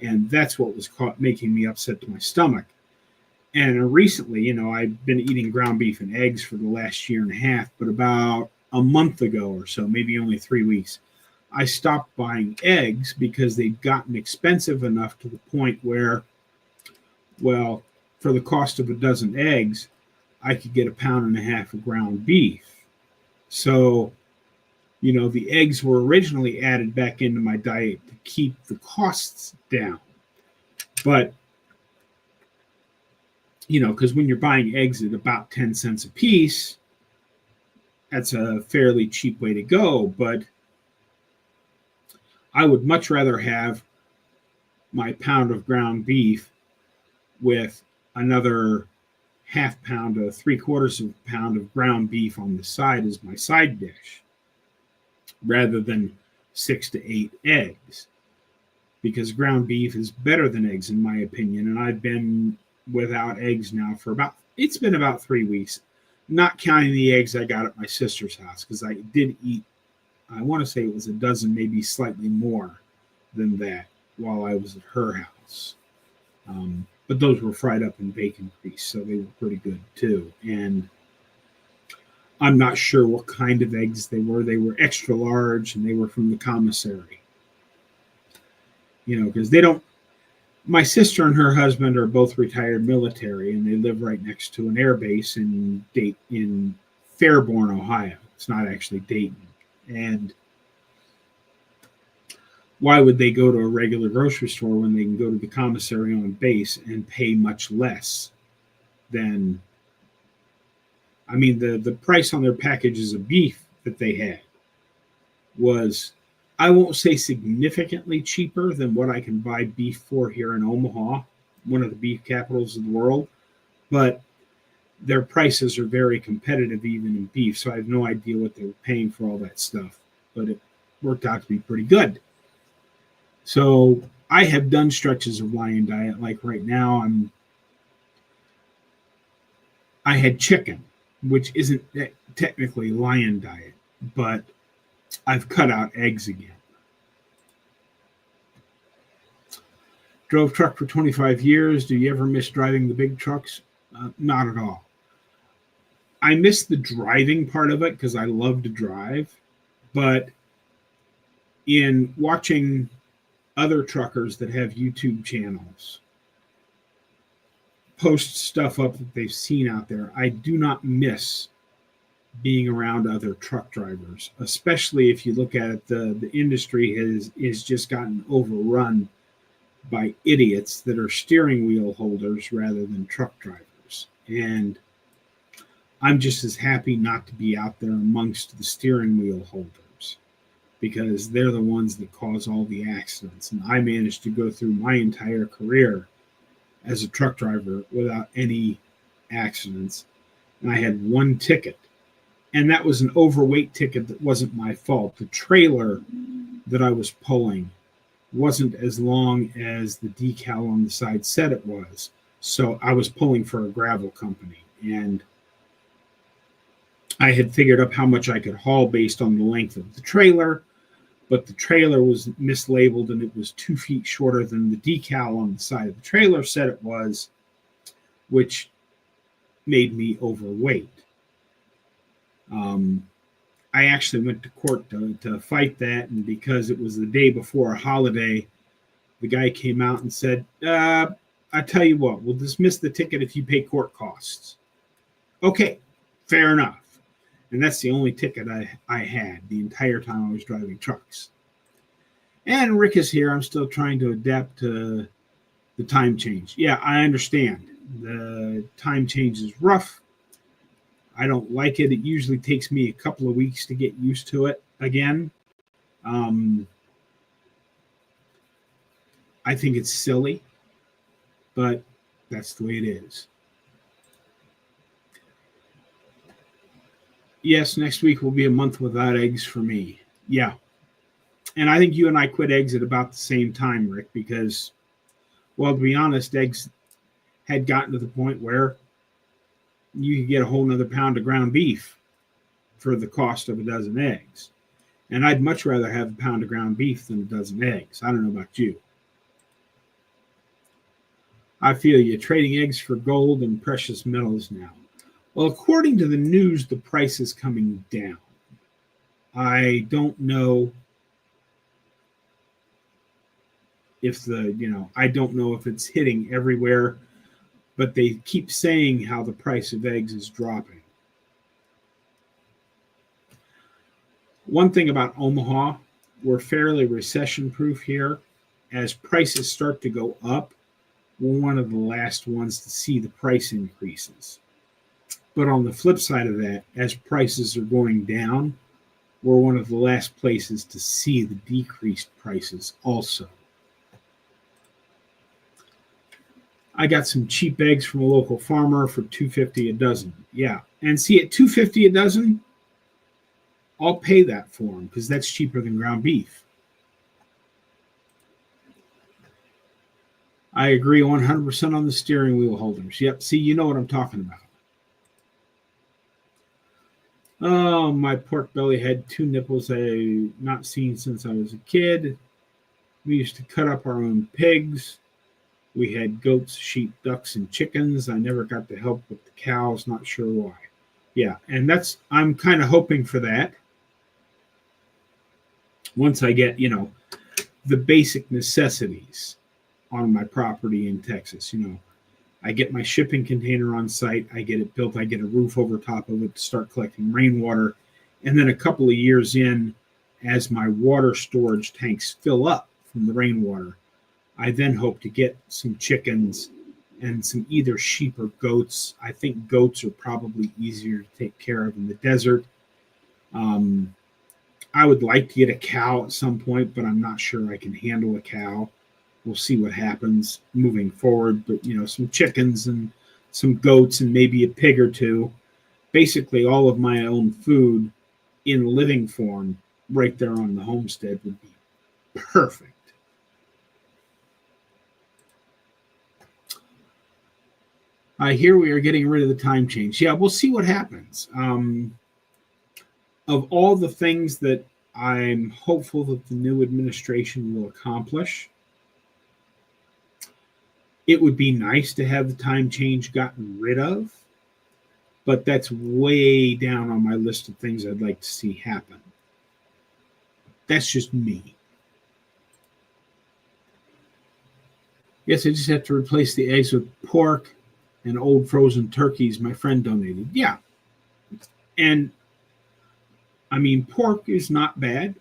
And that's what was making me upset to my stomach. And recently, I've been eating ground beef and eggs for the last year and a half, but about a month ago or so, maybe only 3 weeks, I stopped buying eggs because they'd gotten expensive enough to the point where, well, for the cost of a dozen eggs, I could get 1.5 pounds of ground beef. So, the eggs were originally added back into my diet to keep the costs down. But, because when you're buying eggs at about 10 cents a piece, that's a fairly cheap way to go. But I would much rather have my pound of ground beef with another 1/2 pound to 3/4 of a pound of ground beef on the side as my side dish, rather than 6 to 8 eggs, because ground beef is better than eggs in my opinion. And I've been without eggs now for it's been about 3 weeks, not counting the eggs I got at my sister's house, because I did eat, I want to say it was a dozen, maybe slightly more than that while I was at her house. But those were fried up in bacon grease, so they were pretty good too. And I'm not sure what kind of eggs they were. They were extra large, and they were from the commissary. Because my sister and her husband are both retired military, and they live right next to an air base in Fairborn, Ohio. It's not actually Dayton. And why would they go to a regular grocery store when they can go to the commissary on base and pay much less than, the price on their packages of beef that they had was, I won't say significantly cheaper than what I can buy beef for here in Omaha, one of the beef capitals of the world, but their prices are very competitive even in beef. So I have no idea what they were paying for all that stuff, but it worked out to be pretty good. So I have done stretches of lion diet. Like right now, I had chicken, which isn't technically lion diet, but I've cut out eggs again. Drove truck for 25 years. Do you ever miss driving the big trucks? Not at all. I miss the driving part of it because I love to drive, but in watching other truckers that have YouTube channels post stuff up that they've seen out there, I do not miss being around other truck drivers, especially if you look at it, the industry is just gotten overrun by idiots that are steering wheel holders rather than truck drivers. And I'm just as happy not to be out there amongst the steering wheel holders, because they're the ones that cause all the accidents. And I managed to go through my entire career as a truck driver without any accidents. And I had one ticket, and that was an overweight ticket that wasn't my fault. The trailer that I was pulling wasn't as long as the decal on the side said it was. So I was pulling for a gravel company, and I had figured up how much I could haul based on the length of the trailer, but the trailer was mislabeled and it was 2 feet shorter than the decal on the side of the trailer said it was, which made me overweight. I actually went to court to fight that, and because it was the day before a holiday, the guy came out and said, I tell you what, we'll dismiss the ticket if you pay court costs. Okay, fair enough. And that's the only ticket I had the entire time I was driving trucks. And Rick is here. I'm still trying to adapt to the time change. Yeah, I understand. The time change is rough. I don't like it. It usually takes me a couple of weeks to get used to it again. I think it's silly, but that's the way it is. Yes, next week will be a month without eggs for me. Yeah. And I think you and I quit eggs at about the same time, Rick, because, well, to be honest, eggs had gotten to the point where you could get a whole nother pound of ground beef for the cost of a dozen eggs. And I'd much rather have a pound of ground beef than a dozen eggs. I don't know about you. I feel you trading eggs for gold and precious metals now. Well, according to the news, the price is coming down. I don't know if I don't know if it's hitting everywhere, but they keep saying how the price of eggs is dropping. One thing about Omaha, we're fairly recession proof here. As prices start to go up, we're one of the last ones to see the price increases. But on the flip side of that, as prices are going down, we're one of the last places to see the decreased prices also. I got some cheap eggs from a local farmer for $2.50 a dozen. Yeah, and see, at $2.50 a dozen, I'll pay that for them because that's cheaper than ground beef. I agree 100% on the steering wheel holders. Yep, see, you know what I'm talking about. Oh, my pork belly had two nipples I've not seen since I was a kid. We used to cut up our own pigs. We had goats, sheep, ducks, and chickens. I never got to help with the cows, not sure why. Yeah, and I'm kind of hoping for that. Once I get, the basic necessities on my property in Texas, I get my shipping container on site, I get it built, I get a roof over top of it to start collecting rainwater. And then a couple of years in, as my water storage tanks fill up from the rainwater, I then hope to get some chickens and some either sheep or goats. I think goats are probably easier to take care of in the desert. I would like to get a cow at some point, but I'm not sure I can handle a cow. We'll see what happens moving forward. But, some chickens and some goats and maybe a pig or two. Basically, all of my own food in living form right there on the homestead would be perfect. I hear we are getting rid of the time change. Yeah, we'll see what happens. Of all the things that I'm hopeful that the new administration will accomplish, it would be nice to have the time change gotten rid of, but that's way down on my list of things I'd like to see happen. That's just me. Yes, I just have to replace the eggs with pork and old frozen turkeys my friend donated. Yeah. And I mean, pork is not bad.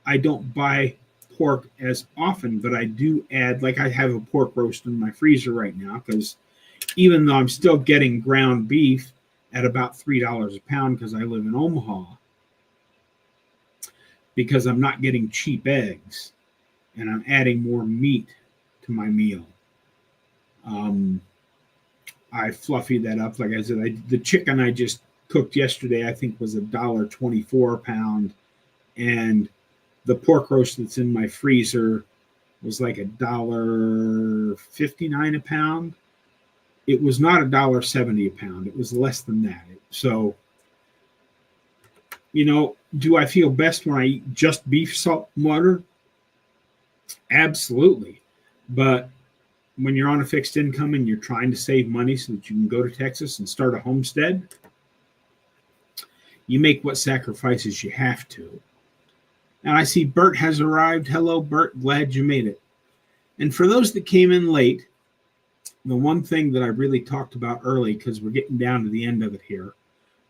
I don't buy pork as often, but I do add, like I have a pork roast in my freezer right now because even though I'm still getting ground beef at about $3 a pound because I live in Omaha, because I'm not getting cheap eggs and I'm adding more meat to my meal. I fluffy that up. Like I said, the chicken I just cooked yesterday, I think was $1.24 a pound. And the pork roast that's in my freezer was like $1.59 a pound. It was not $1.70 a pound. It was less than that. So, do I feel best when I eat just beef, salt, and water? Absolutely. But when you're on a fixed income and you're trying to save money so that you can go to Texas and start a homestead, you make what sacrifices you have to. And I see Bert has arrived. Hello, Bert. Glad you made it. And for those that came in late, the one thing that I really talked about early, because we're getting down to the end of it here,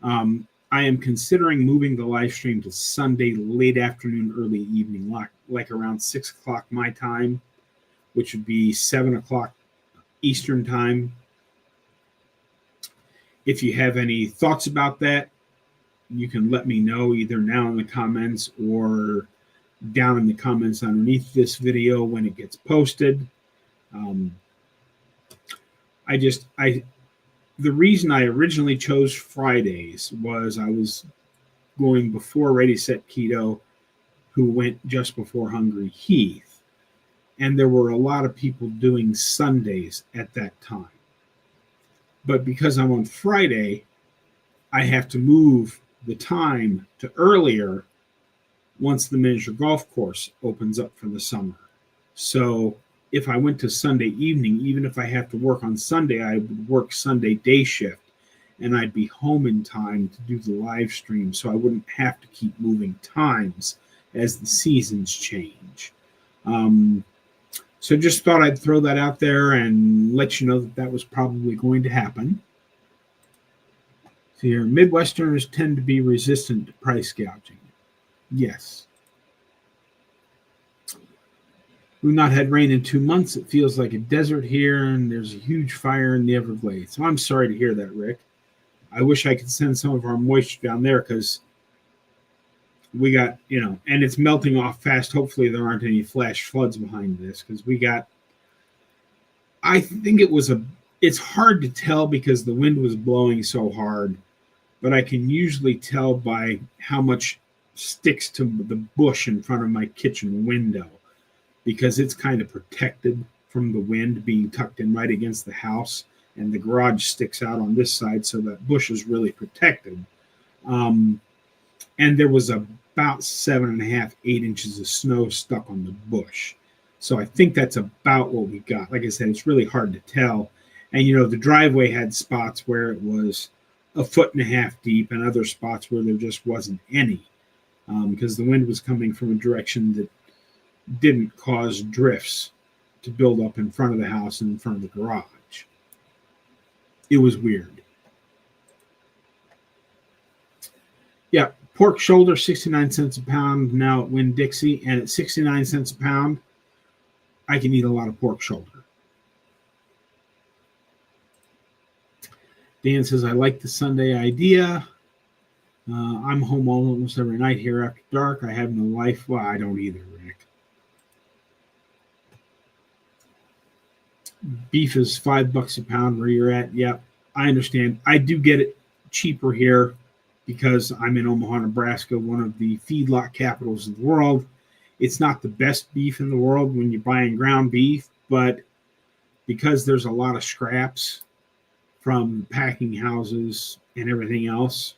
I am considering moving the live stream to Sunday late afternoon, early evening, like around 6 o'clock my time, which would be 7 o'clock Eastern time. If you have any thoughts about that, you can let me know either now in the comments or down in the comments underneath this video when it gets posted. The reason I originally chose Fridays was I was going before Ready Set Keto, who went just before Hungry Heath. And there were a lot of people doing Sundays at that time. But because I'm on Friday, I have to move the time to earlier once the miniature golf course opens up for the summer. So if I went to Sunday evening, even if I have to work on Sunday, I would work Sunday day shift, and I'd be home in time to do the live stream, so I wouldn't have to keep moving times as the seasons change. So just thought I'd throw that out there and let you know that that was probably going to happen. So here, Midwesterners tend to be resistant to price gouging. Yes. We've not had rain in 2 months. It feels like a desert here, and there's a huge fire in the Everglades. So I'm sorry to hear that, Rick. I wish I could send some of our moisture down there because we got, and it's melting off fast. Hopefully there aren't any flash floods behind this because I think it's hard to tell because the wind was blowing so hard, but I can usually tell by how much sticks to the bush in front of my kitchen window because it's kind of protected from the wind being tucked in right against the house, and the garage sticks out on this side, so that bush is really protected. And there was about 7.5, 8 inches of snow stuck on the bush. So I think that's about what we got. Like I said, it's really hard to tell. And, the driveway had spots where it was 1.5 feet deep and other spots where there just wasn't any because the wind was coming from a direction that didn't cause drifts to build up in front of the house and in front of the garage. It was weird. Yeah, pork shoulder, 69 cents a pound now at Winn-Dixie, and at 69 cents a pound, I can eat a lot of pork shoulder. Dan says, I like the Sunday idea. I'm home almost every night here after dark. I have no life. Well, I don't either, Rick. Beef is $5 a pound where you're at. Yep, I understand. I do get it cheaper here because I'm in Omaha, Nebraska, one of the feedlot capitals of the world. It's not the best beef in the world when you're buying ground beef, but because there's a lot of scraps from packing houses and everything else,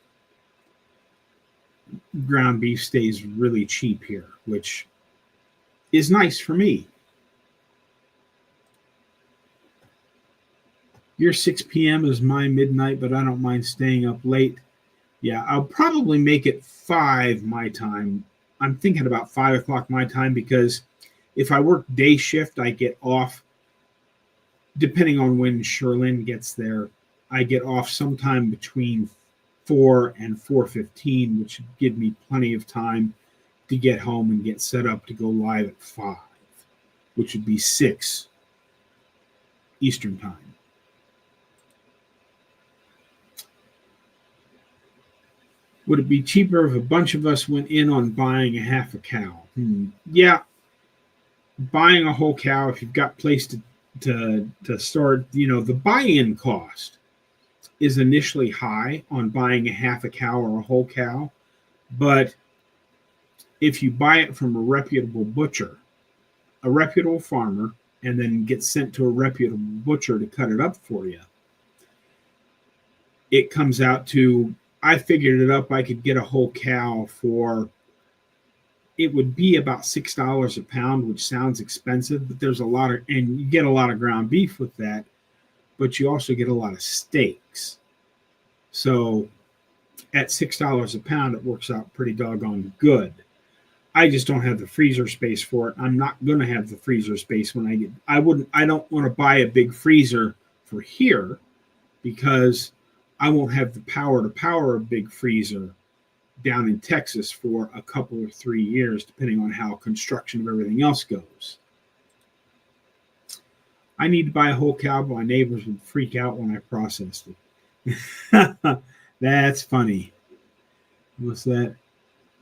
ground beef stays really cheap here, which is nice for me. Your 6 p.m. is my midnight, but I don't mind staying up late. Yeah, I'll probably make it 5 my time. I'm thinking about 5 o'clock my time because if I work day shift, I get off, depending on when Sherlyn gets there, I get off sometime between 4 and 4:15, which would give me plenty of time to get home and get set up to go live at 5, which would be 6 Eastern time. Would it be cheaper if a bunch of us went in on buying a half a cow? Yeah, buying a whole cow, if you've got place to start, the buy-in cost is initially high on buying a half a cow or a whole cow. But if you buy it from a reputable butcher, a reputable farmer, and then get sent to a reputable butcher to cut it up for you, it comes out to, I figured it up, I could get a whole cow for, it would be about $6 a pound, which sounds expensive, but there's a lot of, and you get a lot of ground beef with that, but you also get a lot of steaks. So at $6 a pound, it works out pretty doggone good. I just don't have the freezer space for it. I'm not going to have the freezer space when I don't want to buy a big freezer for here because I won't have the power to power a big freezer down in Texas for a couple or 3 years, depending on how construction of everything else goes. I need to buy a whole cow, but my neighbors would freak out when I processed it. That's funny. What's that?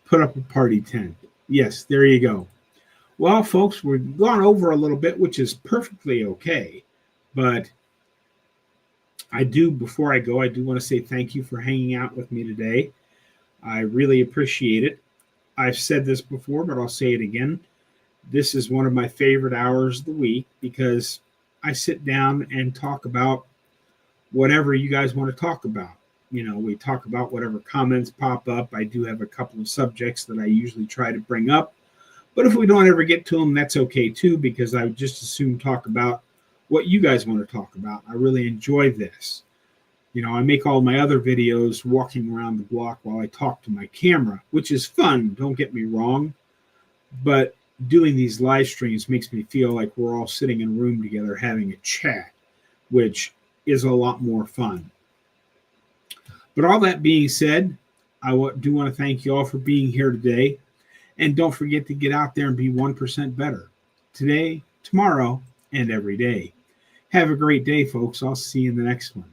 Put up a party tent. Yes, there you go. Well, folks, we've gone over a little bit, which is perfectly okay. But before I go, I do want to say thank you for hanging out with me today. I really appreciate it. I've said this before, but I'll say it again. This is one of my favorite hours of the week because I sit down and talk about whatever you guys want to talk about. we talk about whatever comments pop up. I do have a couple of subjects that I usually try to bring up. But if we don't ever get to them, that's okay too, because I would just as soon talk about what you guys want to talk about. I really enjoy this. I make all my other videos walking around the block while I talk to my camera, which is fun, don't get me wrong. But doing these live streams makes me feel like we're all sitting in a room together having a chat, which is a lot more fun. But all that being said, I do want to thank you all for being here today. And don't forget to get out there and be 1% better today, tomorrow, and every day. Have a great day, folks. I'll see you in the next one.